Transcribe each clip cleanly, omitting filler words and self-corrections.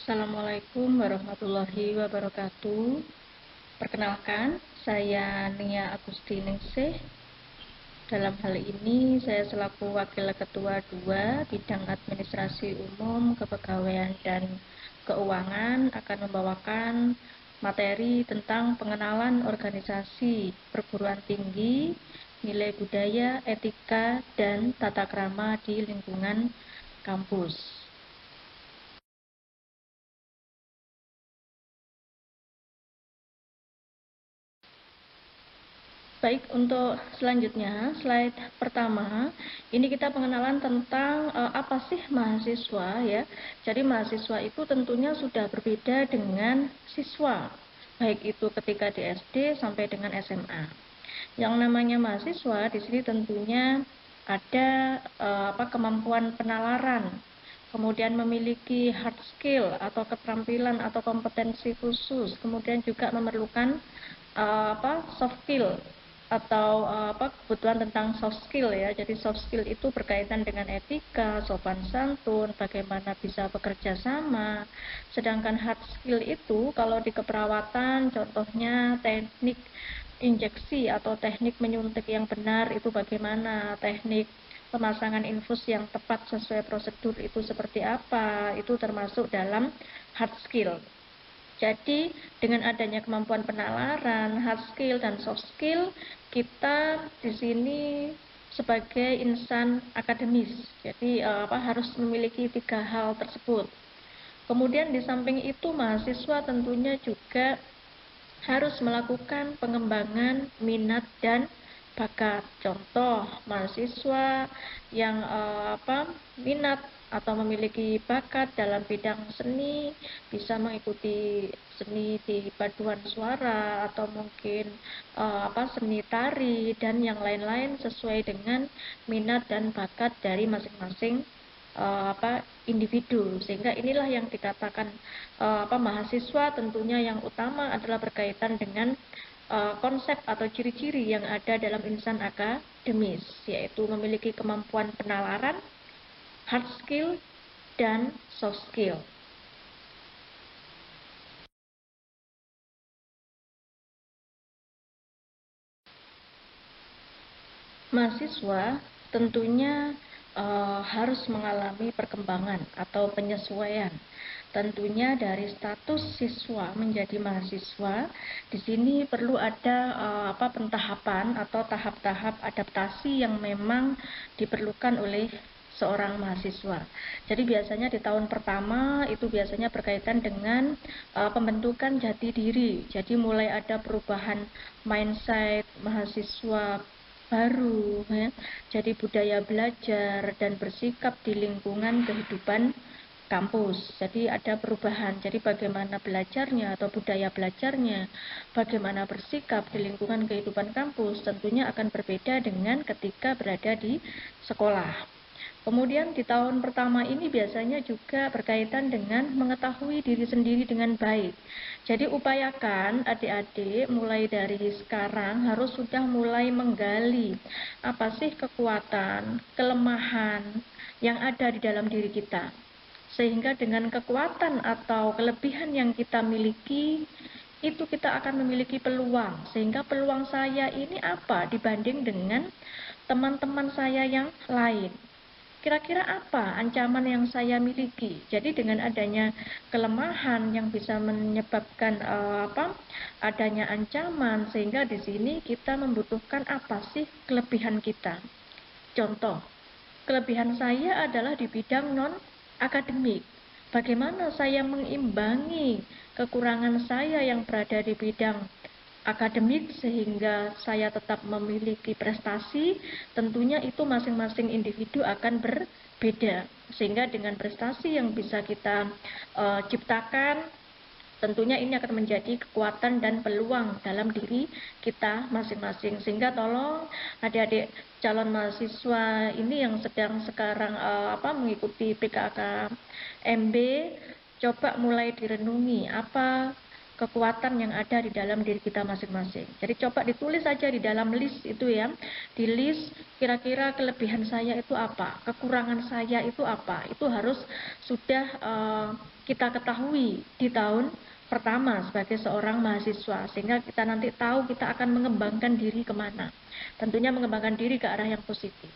Assalamualaikum warahmatullahi wabarakatuh. Perkenalkan, saya Nia Agustiningsih. Dalam hal ini, saya selaku Wakil Ketua 2 Bidang Administrasi Umum, Kepegawaian dan Keuangan akan membawakan materi tentang pengenalan organisasi perguruan tinggi, nilai budaya, etika, dan tata krama di lingkungan kampus. Baik, untuk selanjutnya, slide pertama, ini kita pengenalan tentang apa sih mahasiswa ya. Jadi mahasiswa itu tentunya sudah berbeda dengan siswa, baik itu ketika di SD sampai dengan SMA. Yang namanya mahasiswa di sini tentunya ada kemampuan penalaran, kemudian memiliki hard skill atau keterampilan atau kompetensi khusus, kemudian juga memerlukan soft skill atau kebutuhan tentang soft skill ya. Jadi soft skill itu berkaitan dengan etika, sopan santun, bagaimana bisa bekerja sama. Sedangkan hard skill itu kalau di keperawatan contohnya teknik injeksi atau teknik menyuntik yang benar itu bagaimana, teknik pemasangan infus yang tepat sesuai prosedur itu seperti apa, itu termasuk dalam hard skill. Jadi dengan adanya kemampuan penalaran, hard skill dan soft skill, kita di sini sebagai insan akademis. Jadi harus memiliki 3 hal tersebut. Kemudian di samping itu mahasiswa tentunya juga harus melakukan pengembangan minat dan bakat. Contoh, mahasiswa yang minat atau memiliki bakat dalam bidang seni bisa mengikuti seni di paduan suara atau mungkin seni tari dan yang lain-lain sesuai dengan minat dan bakat dari masing-masing individu. Sehingga inilah yang dikatakan mahasiswa tentunya yang utama adalah berkaitan dengan konsep atau ciri-ciri yang ada dalam insan akademis, yaitu memiliki kemampuan penalaran, hard skill, dan soft skill. Mahasiswa tentunya harus mengalami perkembangan atau penyesuaian. Tentunya dari status siswa menjadi mahasiswa, di sini perlu ada pentahapan atau tahap-tahap adaptasi yang memang diperlukan oleh seorang mahasiswa. Jadi biasanya di tahun pertama itu biasanya berkaitan dengan pembentukan jati diri. Jadi mulai ada perubahan mindset mahasiswa baru ya. Jadi budaya belajar dan bersikap di lingkungan kehidupan kampus. Jadi ada perubahan. Jadi bagaimana belajarnya atau budaya belajarnya, bagaimana bersikap di lingkungan kehidupan kampus tentunya akan berbeda dengan ketika berada di sekolah. Kemudian di tahun pertama ini biasanya juga berkaitan dengan mengetahui diri sendiri dengan baik. Jadi upayakan adik-adik mulai dari sekarang harus sudah mulai menggali apa sih kekuatan, kelemahan yang ada di dalam diri kita. Sehingga dengan kekuatan atau kelebihan yang kita miliki, itu kita akan memiliki peluang. Sehingga peluang saya ini apa dibanding dengan teman-teman saya yang lain. Kira-kira apa ancaman yang saya miliki? Jadi dengan adanya kelemahan yang bisa menyebabkan adanya ancaman, sehingga di sini kita membutuhkan apa sih kelebihan kita. Contoh, kelebihan saya adalah di bidang non akademik. Bagaimana saya mengimbangi kekurangan saya yang berada di bidang akademik sehingga saya tetap memiliki prestasi, tentunya itu masing-masing individu akan berbeda. Sehingga dengan prestasi yang bisa kita ciptakan, tentunya ini akan menjadi kekuatan dan peluang dalam diri kita masing-masing. Sehingga tolong adik-adik calon mahasiswa ini yang sedang sekarang mengikuti PKKMB, coba mulai direnungi apa kekuatan yang ada di dalam diri kita masing-masing. Jadi coba ditulis saja di dalam list itu ya. Di list kira-kira kelebihan saya itu apa, kekurangan saya itu apa. Itu harus sudah kita ketahui di tahun pertama sebagai seorang mahasiswa, sehingga kita nanti tahu kita akan mengembangkan diri kemana. Tentunya mengembangkan diri ke arah yang positif.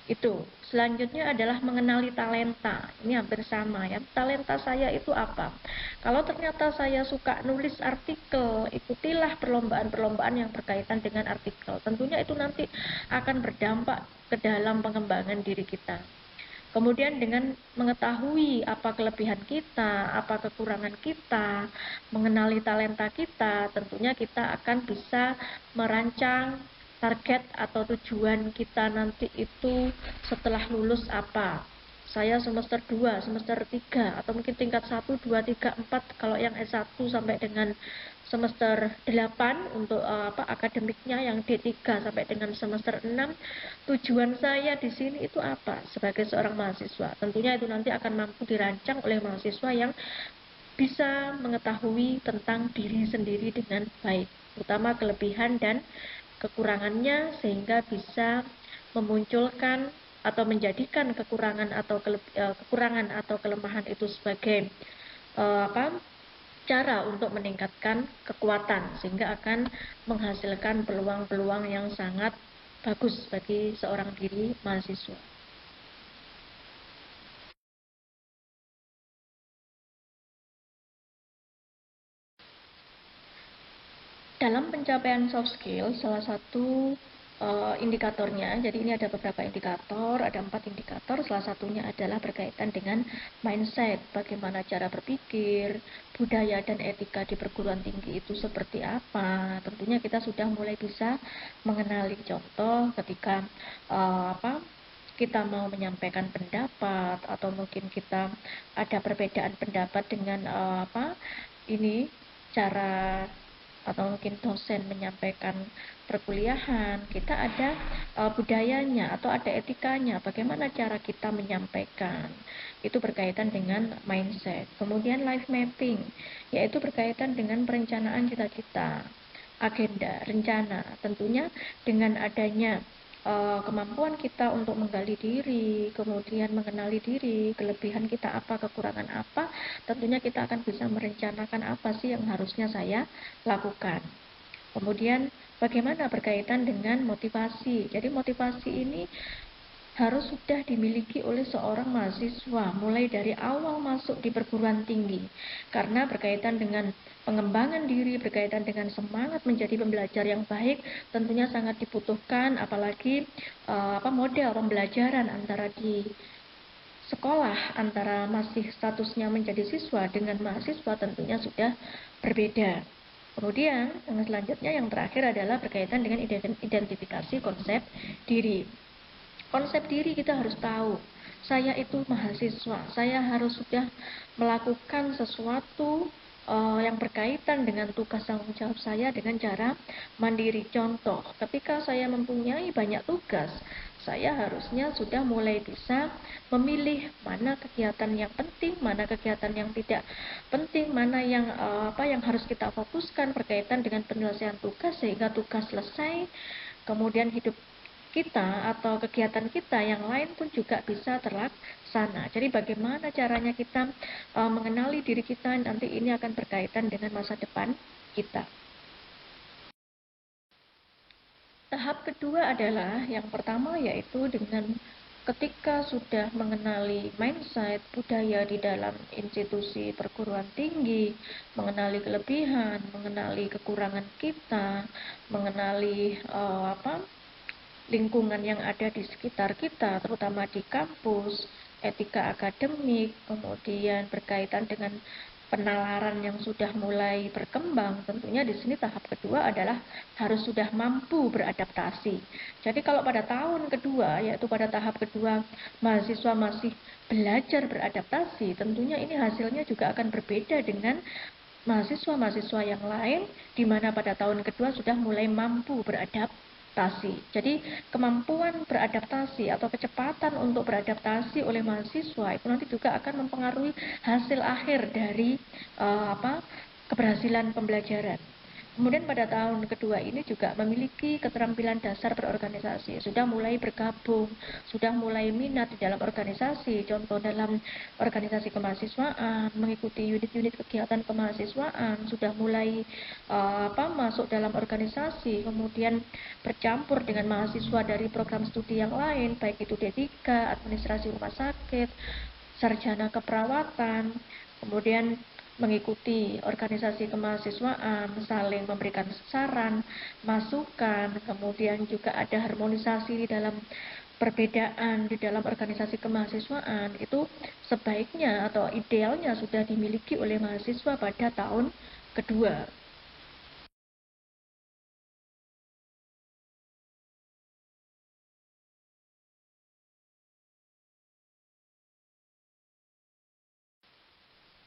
Itu. Selanjutnya adalah mengenali talenta. Ini hampir sama ya. Talenta saya itu apa? Kalau ternyata saya suka nulis artikel, ikutilah perlombaan-perlombaan yang berkaitan dengan artikel. Tentunya itu nanti akan berdampak ke dalam pengembangan diri kita. Kemudian dengan mengetahui apa kelebihan kita, apa kekurangan kita, mengenali talenta kita, tentunya kita akan bisa merancang target atau tujuan kita nanti itu setelah lulus apa. Saya semester 2, semester 3, atau mungkin tingkat 1, 2, 3, 4, kalau yang S1 sampai dengan semester 8 untuk akademiknya, yang D3 sampai dengan semester 6. Tujuan saya di sini itu apa sebagai seorang mahasiswa? Tentunya itu nanti akan mampu dirancang oleh mahasiswa yang bisa mengetahui tentang diri sendiri dengan baik, terutama kelebihan dan kekurangannya, sehingga bisa memunculkan atau menjadikan kekurangan atau kelemahan itu sebagai cara untuk meningkatkan kekuatan, sehingga akan menghasilkan peluang-peluang yang sangat bagus bagi seorang diri mahasiswa. Dalam pencapaian soft skill, salah satu indikatornya, jadi ini ada beberapa indikator, ada 4 indikator, salah satunya adalah berkaitan dengan mindset, bagaimana cara berpikir, budaya dan etika di perguruan tinggi itu seperti apa. Tentunya kita sudah mulai bisa mengenali contoh ketika kita mau menyampaikan pendapat, atau mungkin kita ada perbedaan pendapat dengan cara atau mungkin dosen menyampaikan perkuliahan, kita ada budayanya atau ada etikanya, bagaimana cara kita menyampaikan. Itu berkaitan dengan mindset. Kemudian life mapping, yaitu berkaitan dengan perencanaan cita-cita, agenda, rencana. Tentunya dengan adanya kemampuan kita untuk menggali diri, kemudian mengenali diri, kelebihan kita apa, kekurangan apa, tentunya kita akan bisa merencanakan apa sih yang harusnya saya lakukan. Kemudian bagaimana berkaitan dengan motivasi. Jadi motivasi ini harus sudah dimiliki oleh seorang mahasiswa mulai dari awal masuk di perguruan tinggi, karena berkaitan dengan pengembangan diri, berkaitan dengan semangat menjadi pembelajar yang baik, tentunya sangat dibutuhkan, apalagi model pembelajaran antara di sekolah, antara masih statusnya menjadi siswa dengan mahasiswa, tentunya sudah berbeda. Kemudian yang selanjutnya, yang terakhir adalah berkaitan dengan identifikasi konsep diri. Konsep diri kita harus tahu. Saya itu mahasiswa, saya harus sudah melakukan sesuatu yang berkaitan dengan tugas tanggung jawab saya dengan cara mandiri. Contoh, ketika saya mempunyai banyak tugas, saya harusnya sudah mulai bisa memilih mana kegiatan yang penting, mana kegiatan yang tidak penting, mana yang yang harus kita fokuskan berkaitan dengan penyelesaian tugas, sehingga tugas selesai, kemudian hidup kita atau kegiatan kita yang lain pun juga bisa terlaksana. Jadi bagaimana caranya kita mengenali diri kita, nanti ini akan berkaitan dengan masa depan kita. Tahap kedua adalah yang pertama, yaitu dengan ketika sudah mengenali mindset, budaya di dalam institusi perguruan tinggi, mengenali kelebihan, mengenali kekurangan kita, mengenali lingkungan yang ada di sekitar kita, terutama di kampus, etika akademik, kemudian berkaitan dengan penalaran yang sudah mulai berkembang. Tentunya di sini tahap kedua adalah harus sudah mampu beradaptasi. Jadi kalau pada tahun kedua, yaitu pada tahap kedua, mahasiswa masih belajar beradaptasi, tentunya ini hasilnya juga akan berbeda dengan mahasiswa-mahasiswa yang lain, di mana pada tahun kedua sudah mulai mampu beradaptasi. Jadi kemampuan beradaptasi atau kecepatan untuk beradaptasi oleh mahasiswa itu nanti juga akan mempengaruhi hasil akhir dari keberhasilan pembelajaran. Kemudian pada tahun kedua ini juga memiliki keterampilan dasar berorganisasi, sudah mulai bergabung, sudah mulai minat di dalam organisasi, contoh dalam organisasi kemahasiswaan, mengikuti unit-unit kegiatan kemahasiswaan, sudah mulai masuk dalam organisasi, kemudian bercampur dengan mahasiswa dari program studi yang lain, baik itu D3, administrasi rumah sakit, sarjana keperawatan, kemudian mengikuti organisasi kemahasiswaan, saling memberikan saran, masukan, kemudian juga ada harmonisasi di dalam perbedaan di dalam organisasi kemahasiswaan. Itu sebaiknya atau idealnya sudah dimiliki oleh mahasiswa pada tahun kedua.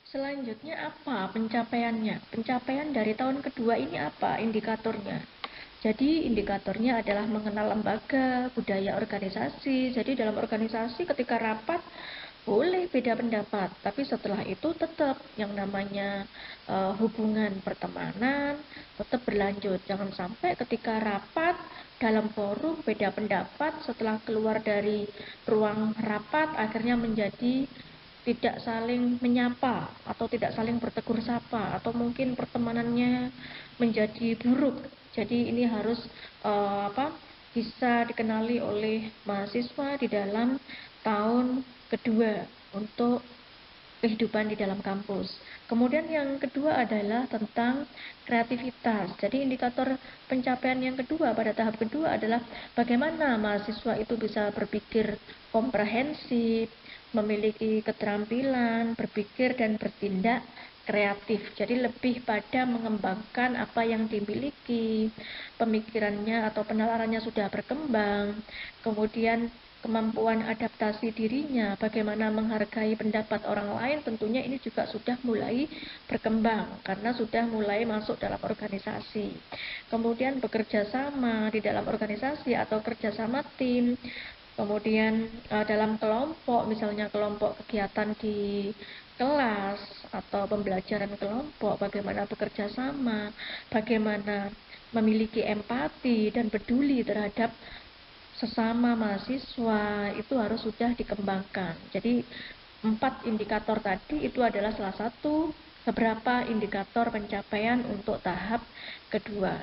Selanjutnya apa pencapaiannya? Pencapaian dari tahun kedua ini apa indikatornya? Jadi indikatornya adalah mengenal lembaga, budaya organisasi. Jadi dalam organisasi ketika rapat boleh beda pendapat, tapi setelah itu tetap yang namanya hubungan pertemanan tetap berlanjut. Jangan sampai ketika rapat dalam forum beda pendapat, setelah keluar dari ruang rapat akhirnya menjadi tidak saling menyapa atau tidak saling bertegur sapa atau mungkin pertemanannya menjadi buruk. Jadi ini harus bisa dikenali oleh mahasiswa di dalam tahun kedua untuk kehidupan di dalam kampus. Kemudian yang kedua adalah tentang kreativitas. Jadi indikator pencapaian yang kedua pada tahap kedua adalah bagaimana mahasiswa itu bisa berpikir komprehensif, memiliki keterampilan, berpikir dan bertindak kreatif. Jadi lebih pada mengembangkan apa yang dimiliki, pemikirannya atau penalarannya sudah berkembang, kemudian kemampuan adaptasi dirinya, bagaimana menghargai pendapat orang lain, tentunya ini juga sudah mulai berkembang karena sudah mulai masuk dalam organisasi. Kemudian bekerja sama di dalam organisasi atau kerjasama tim, kemudian dalam kelompok, misalnya kelompok kegiatan di kelas atau pembelajaran kelompok, bagaimana bekerja sama, bagaimana memiliki empati dan peduli terhadap sesama mahasiswa itu harus sudah dikembangkan. Jadi 4 indikator tadi itu adalah salah satu beberapa indikator pencapaian untuk tahap kedua.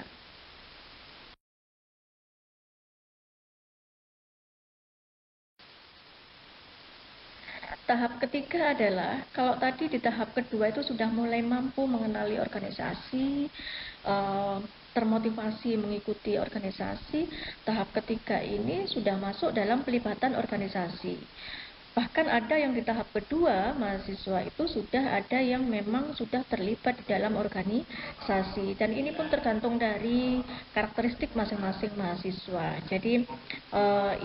Tahap ketiga adalah kalau tadi di tahap kedua itu sudah mulai mampu mengenali organisasi, termotivasi mengikuti organisasi, tahap ketiga ini sudah masuk dalam pelibatan organisasi. Bahkan ada yang di tahap kedua, mahasiswa itu sudah ada yang memang sudah terlibat di dalam organisasi. Dan ini pun tergantung dari karakteristik masing-masing mahasiswa. Jadi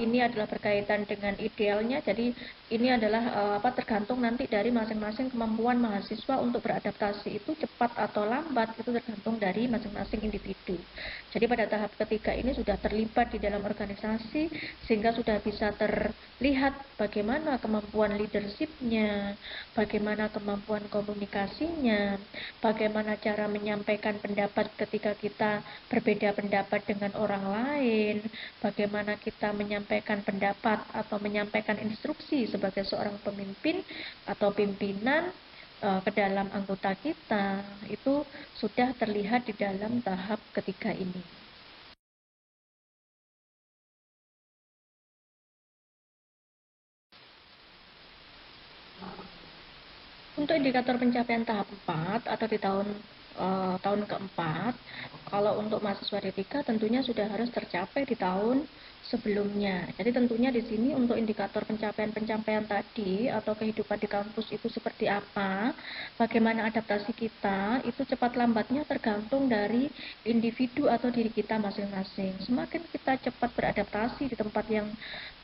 ini adalah berkaitan dengan idealnya. Jadi ini adalah tergantung nanti dari masing-masing kemampuan mahasiswa untuk beradaptasi itu cepat atau lambat, itu tergantung dari masing-masing individu. Jadi pada tahap ketiga ini sudah terlibat di dalam organisasi sehingga sudah bisa terlihat bagaimana kemampuan leadership-nya, bagaimana kemampuan komunikasinya, bagaimana cara menyampaikan pendapat ketika kita berbeda pendapat dengan orang lain, bagaimana kita menyampaikan pendapat atau menyampaikan instruksi sebagai seorang pemimpin atau pimpinan ke dalam anggota kita, itu sudah terlihat di dalam tahap ketiga ini. Untuk indikator pencapaian tahap 4 atau di tahun keempat, kalau untuk mahasiswa D3 tentunya sudah harus tercapai di tahun sebelumnya. Jadi tentunya di sini untuk indikator pencapaian-pencapaian tadi atau kehidupan di kampus itu seperti apa, bagaimana adaptasi kita, itu cepat lambatnya tergantung dari individu atau diri kita masing-masing. Semakin kita cepat beradaptasi di tempat yang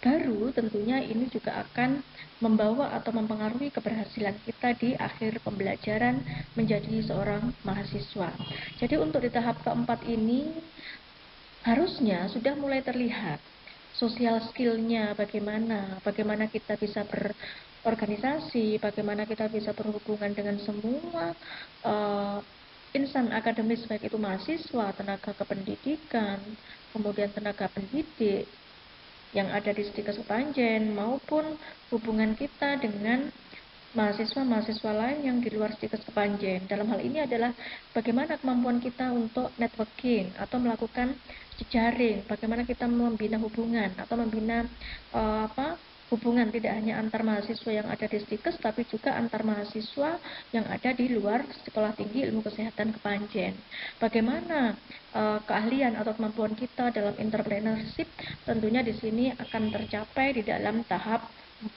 baru, tentunya ini juga akan membawa atau mempengaruhi keberhasilan kita di akhir pembelajaran menjadi seorang mahasiswa. Jadi untuk di tahap keempat ini harusnya sudah mulai terlihat sosial skillnya bagaimana kita bisa berorganisasi, bagaimana kita bisa berhubungan dengan semua insan akademis, baik itu mahasiswa, tenaga kependidikan, kemudian tenaga pendidik yang ada di Stikes Kepanjen, maupun hubungan kita dengan mahasiswa-mahasiswa lain yang di luar Stikes Kepanjen. Dalam hal ini adalah bagaimana kemampuan kita untuk networking atau melakukan jejaring, bagaimana kita membina hubungan atau membina hubungan tidak hanya antar mahasiswa yang ada di Stikes, tapi juga antar mahasiswa yang ada di luar Sekolah Tinggi Ilmu Kesehatan Kepanjen. Bagaimana keahlian atau kemampuan kita dalam entrepreneurship, tentunya di sini akan tercapai di dalam tahap 4.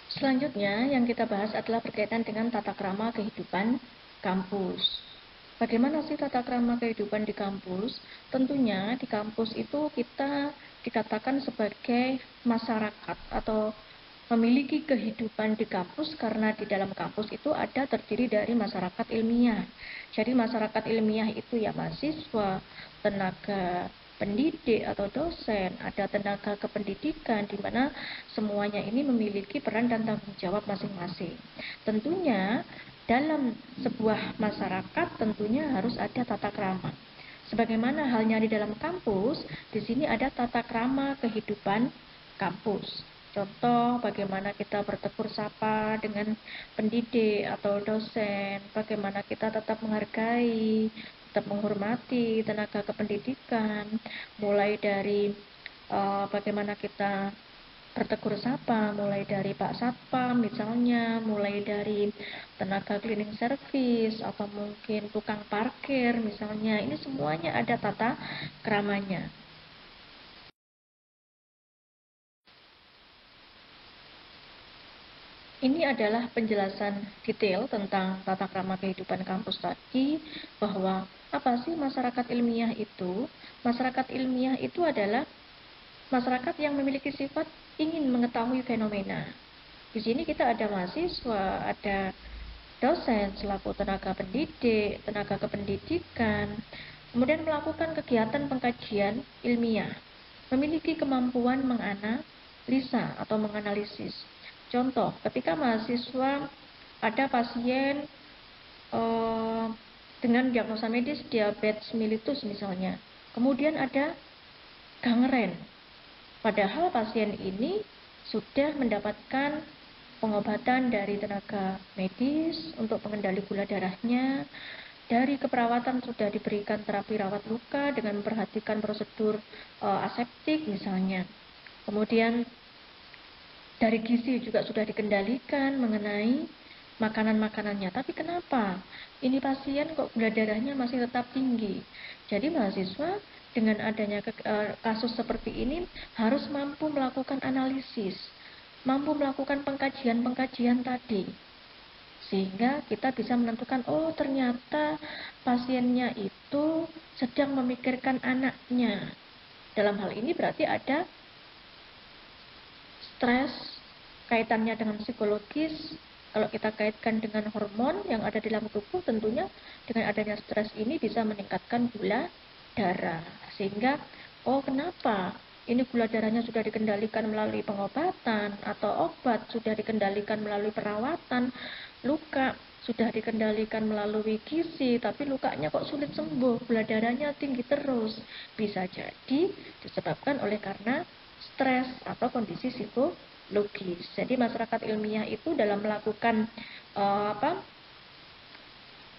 Selanjutnya yang kita bahas adalah berkaitan dengan tata krama kehidupan kampus. Bagaimana sih tata krama kehidupan di kampus? Tentunya di kampus itu kita dikatakan sebagai masyarakat atau memiliki kehidupan di kampus karena di dalam kampus itu ada terdiri dari masyarakat ilmiah. Jadi masyarakat ilmiah itu ya mahasiswa, tenaga pendidik atau dosen, ada tenaga kependidikan, di mana semuanya ini memiliki peran dan tanggung jawab masing-masing. Tentunya dalam sebuah masyarakat tentunya harus ada tata krama. Sebagaimana halnya di dalam kampus, di sini ada tata krama kehidupan kampus. Contoh bagaimana kita bertegur sapa dengan pendidik atau dosen, bagaimana kita tetap menghargai, tetap menghormati tenaga kependidikan, mulai dari bagaimana kita bertegur sapa, mulai dari Pak Satpam misalnya, mulai dari tenaga cleaning service atau mungkin tukang parkir misalnya, ini semuanya ada tata keramanya. Ini adalah penjelasan detail tentang tata krama kehidupan kampus tadi, bahwa apa sih masyarakat ilmiah itu? Masyarakat ilmiah itu adalah masyarakat yang memiliki sifat ingin mengetahui fenomena. Di sini kita ada mahasiswa, ada dosen selaku tenaga pendidik, tenaga kependidikan, kemudian melakukan kegiatan pengkajian ilmiah, memiliki kemampuan menganalisa atau menganalisis. Contoh, ketika mahasiswa ada pasien dengan diagnosa medis diabetes mellitus misalnya, kemudian ada gangren, padahal pasien ini sudah mendapatkan pengobatan dari tenaga medis untuk pengendali gula darahnya, dari keperawatan sudah diberikan terapi rawat luka dengan memperhatikan prosedur aseptik misalnya, kemudian dari gizi juga sudah dikendalikan mengenai makanan-makanannya. Tapi kenapa ini pasien kok gula darahnya masih tetap tinggi? Jadi mahasiswa dengan adanya kasus seperti ini harus mampu melakukan analisis, mampu melakukan pengkajian-pengkajian tadi, sehingga kita bisa menentukan, oh ternyata pasiennya itu sedang memikirkan anaknya. Dalam hal ini berarti ada stres, kaitannya dengan psikologis. Kalau kita kaitkan dengan hormon yang ada di dalam tubuh, tentunya dengan adanya stres ini bisa meningkatkan gula darah. Sehingga, oh kenapa? Ini gula darahnya sudah dikendalikan melalui pengobatan atau obat, sudah dikendalikan melalui perawatan, luka sudah dikendalikan melalui gizi, tapi lukanya kok sulit sembuh, gula darahnya tinggi terus. Bisa jadi disebabkan oleh karena stres atau kondisi psikologis. Jadi masyarakat ilmiah itu dalam melakukan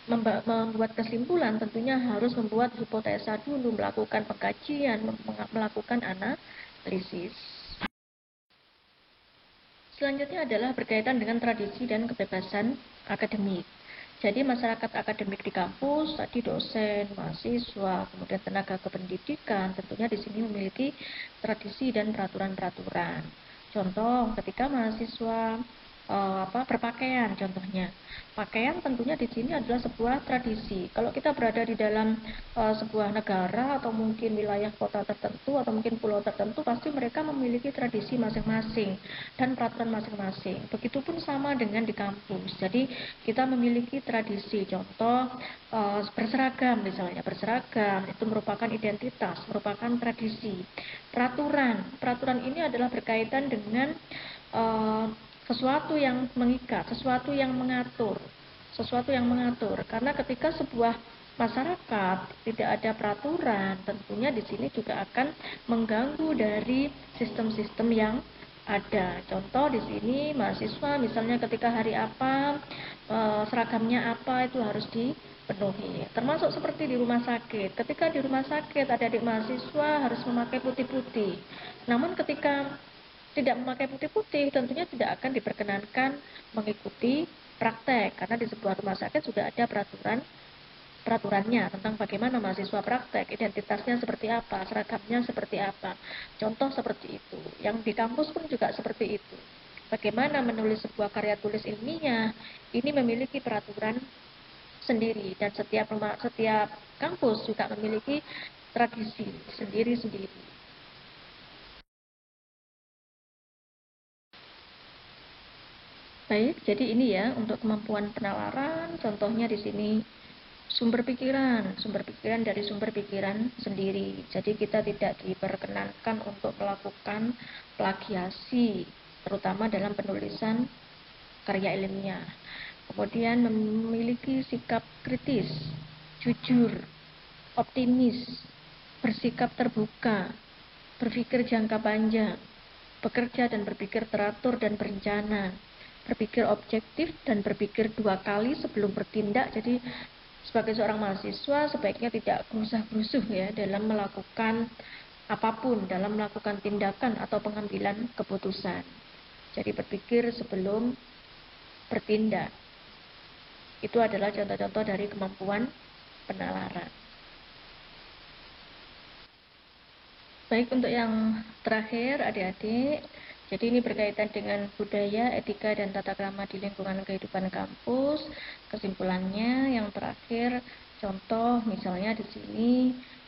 membuat kesimpulan tentunya harus membuat hipotesa dulu, melakukan pengkajian, melakukan analisis. Selanjutnya adalah berkaitan dengan tradisi dan kebebasan akademik. Jadi masyarakat akademik di kampus, tadi dosen, mahasiswa, kemudian tenaga kependidikan, tentunya di sini memiliki tradisi dan peraturan-peraturan. Contoh, ketika mahasiswa berpakaian, contohnya, pakaian tentunya di sini adalah sebuah tradisi. Kalau kita berada di dalam sebuah negara atau mungkin wilayah kota tertentu atau mungkin pulau tertentu, pasti mereka memiliki tradisi masing-masing dan peraturan masing-masing. Begitupun sama dengan di kampus. Jadi kita memiliki tradisi. Contoh berseragam misalnya, berseragam itu merupakan identitas, merupakan tradisi. Peraturan ini adalah berkaitan dengan eh, sesuatu yang mengikat, sesuatu yang mengatur, karena ketika sebuah masyarakat tidak ada peraturan, tentunya di sini juga akan mengganggu dari sistem-sistem yang ada. Contoh di sini mahasiswa misalnya ketika hari apa, seragamnya apa itu harus dipenuhi. Termasuk seperti di rumah sakit. Ketika di rumah sakit adik-adik mahasiswa harus memakai putih-putih. Namun ketika tidak memakai putih-putih tentunya tidak akan diperkenankan mengikuti praktek, karena di sebuah rumah sakit sudah ada peraturannya tentang bagaimana mahasiswa praktek, identitasnya seperti apa, seragamnya seperti apa. Contoh seperti itu. Yang di kampus pun juga seperti itu. Bagaimana menulis sebuah karya tulis ilmiah, ini memiliki peraturan sendiri, dan setiap kampus juga memiliki tradisi sendiri-sendiri. Baik, jadi ini ya untuk kemampuan penalaran, contohnya di sini sumber pikiran dari sumber pikiran sendiri. Jadi kita tidak diperkenankan untuk melakukan plagiasi, terutama dalam penulisan karya ilmiah. Kemudian memiliki sikap kritis, jujur, optimis, bersikap terbuka, berpikir jangka panjang, bekerja dan berpikir teratur dan berencana, berpikir objektif dan berpikir 2 kali sebelum bertindak. Jadi sebagai seorang mahasiswa sebaiknya tidak gerusa-gerusuh ya dalam melakukan apapun, dalam melakukan tindakan atau pengambilan keputusan. Jadi berpikir sebelum bertindak. Itu adalah contoh-contoh dari kemampuan penalaran. Baik, untuk yang terakhir adik-adik, jadi ini berkaitan dengan budaya, etika, dan tata krama di lingkungan kehidupan kampus. Kesimpulannya yang terakhir, contoh misalnya di sini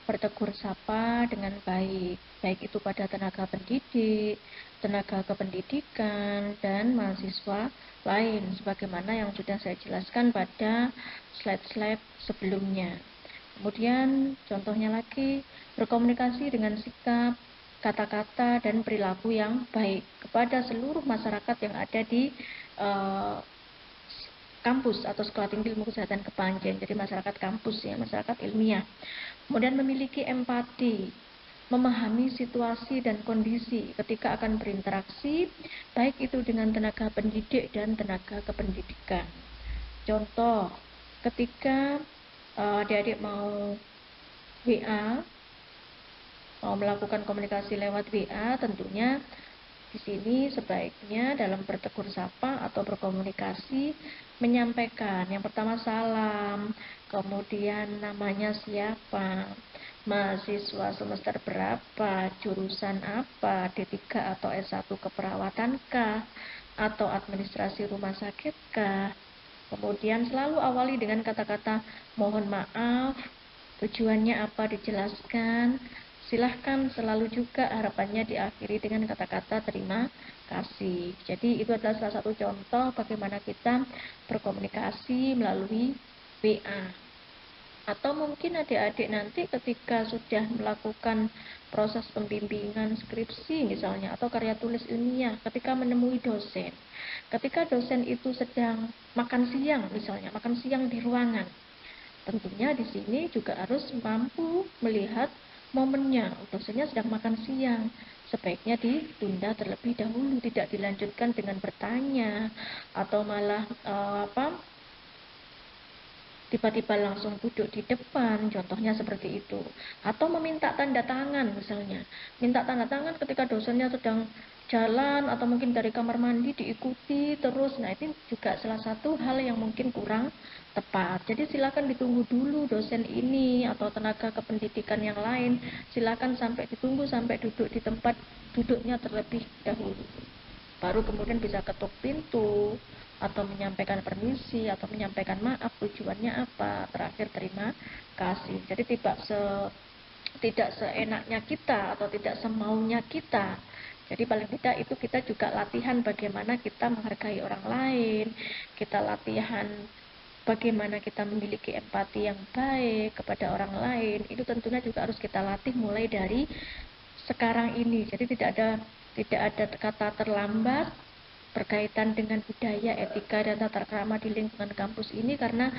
bertegur sapa dengan baik, baik itu pada tenaga pendidik, tenaga kependidikan, dan mahasiswa lain, sebagaimana yang sudah saya jelaskan pada slide-slide sebelumnya. Kemudian contohnya lagi, berkomunikasi dengan sikap, kata-kata, dan perilaku yang baik kepada seluruh masyarakat yang ada di eh, kampus atau Sekolah Tinggi Ilmu Kesehatan Kepanjen. Jadi masyarakat kampus ya, masyarakat ilmiah. Kemudian memiliki empati, memahami situasi dan kondisi ketika akan berinteraksi, baik itu dengan tenaga pendidik dan tenaga kependidikan. Contoh, ketika adik-adik mau WA, mau melakukan komunikasi lewat WA, tentunya di sini sebaiknya dalam bertegur sapa atau berkomunikasi menyampaikan yang pertama salam, kemudian namanya siapa, mahasiswa semester berapa, jurusan apa, D3 atau S1 keperawatankah, atau administrasi rumah sakitkah. Kemudian selalu awali dengan kata-kata mohon maaf, tujuannya apa dijelaskan. Silahkan selalu juga harapannya diakhiri dengan kata-kata terima kasih. Jadi itu adalah salah satu contoh bagaimana kita berkomunikasi melalui WA. Atau mungkin adik-adik nanti ketika sudah melakukan proses pembimbingan skripsi misalnya atau karya tulis ilmiah, ketika menemui dosen. Ketika dosen itu sedang makan siang misalnya, makan siang di ruangan. Tentunya di sini juga harus mampu melihat momennya. Dosennya sedang makan siang, sebaiknya ditunda terlebih dahulu, tidak dilanjutkan dengan bertanya atau malah tiba-tiba langsung duduk di depan, contohnya seperti itu. Atau meminta tanda tangan misalnya. Minta tanda tangan ketika dosennya sedang jalan atau mungkin dari kamar mandi diikuti terus. Nah, itu juga salah satu hal yang mungkin kurang tepat. Jadi silakan ditunggu dulu dosen ini atau tenaga kependidikan yang lain. Silakan sampai ditunggu sampai duduk di tempat duduknya terlebih dahulu. Baru kemudian bisa ketuk pintu atau menyampaikan permisi atau menyampaikan maaf, tujuannya apa, terakhir terima kasih. Jadi tidak seenaknya kita atau tidak semaunya kita. Jadi paling tidak itu kita juga latihan bagaimana kita menghargai orang lain, kita latihan bagaimana kita memiliki empati yang baik kepada orang lain. Itu tentunya juga harus kita latih mulai dari sekarang ini. Jadi tidak ada kata terlambat, berkaitan dengan budaya, etika, dan tata krama di lingkungan kampus ini, karena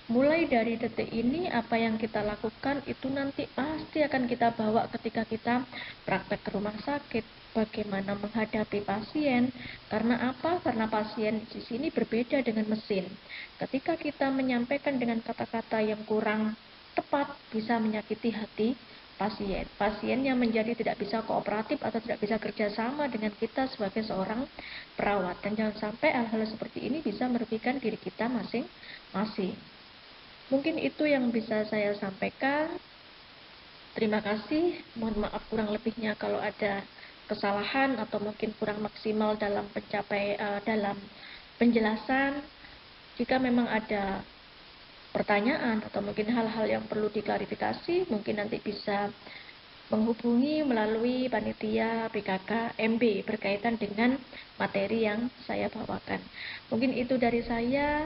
mulai dari detik ini apa yang kita lakukan itu nanti pasti akan kita bawa ketika kita praktek ke rumah sakit, bagaimana menghadapi pasien. Karena apa? Karena pasien di sini berbeda dengan mesin. Ketika kita menyampaikan dengan kata-kata yang kurang tepat, bisa menyakiti hati pasien. Pasien yang menjadi tidak bisa kooperatif atau tidak bisa kerjasama dengan kita sebagai seorang perawat. Dan jangan sampai hal-hal seperti ini bisa merugikan diri kita masing-masing. Mungkin itu yang bisa saya sampaikan. Terima kasih. Mohon maaf kurang lebihnya kalau ada kesalahan atau mungkin kurang maksimal dalam dalam penjelasan. Jika memang ada pertanyaan atau mungkin hal-hal yang perlu diklarifikasi, mungkin nanti bisa menghubungi melalui panitia PKK MB berkaitan dengan materi yang saya bawakan. Mungkin itu dari saya,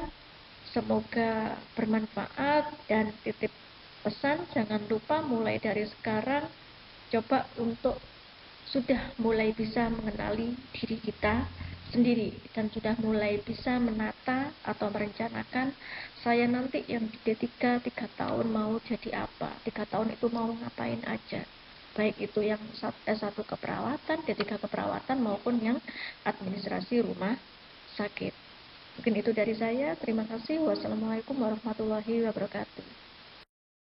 semoga bermanfaat, dan titip pesan jangan lupa mulai dari sekarang coba untuk sudah mulai bisa mengenali diri kita sendiri dan sudah mulai bisa menata atau merencanakan saya nanti yang di D3 3 tahun mau jadi apa, 3 tahun itu mau ngapain aja, baik itu yang S1 keperawatan, D3 keperawatan maupun yang administrasi rumah sakit. Mungkin itu dari saya. Terima kasih. Wassalamualaikum warahmatullahi wabarakatuh.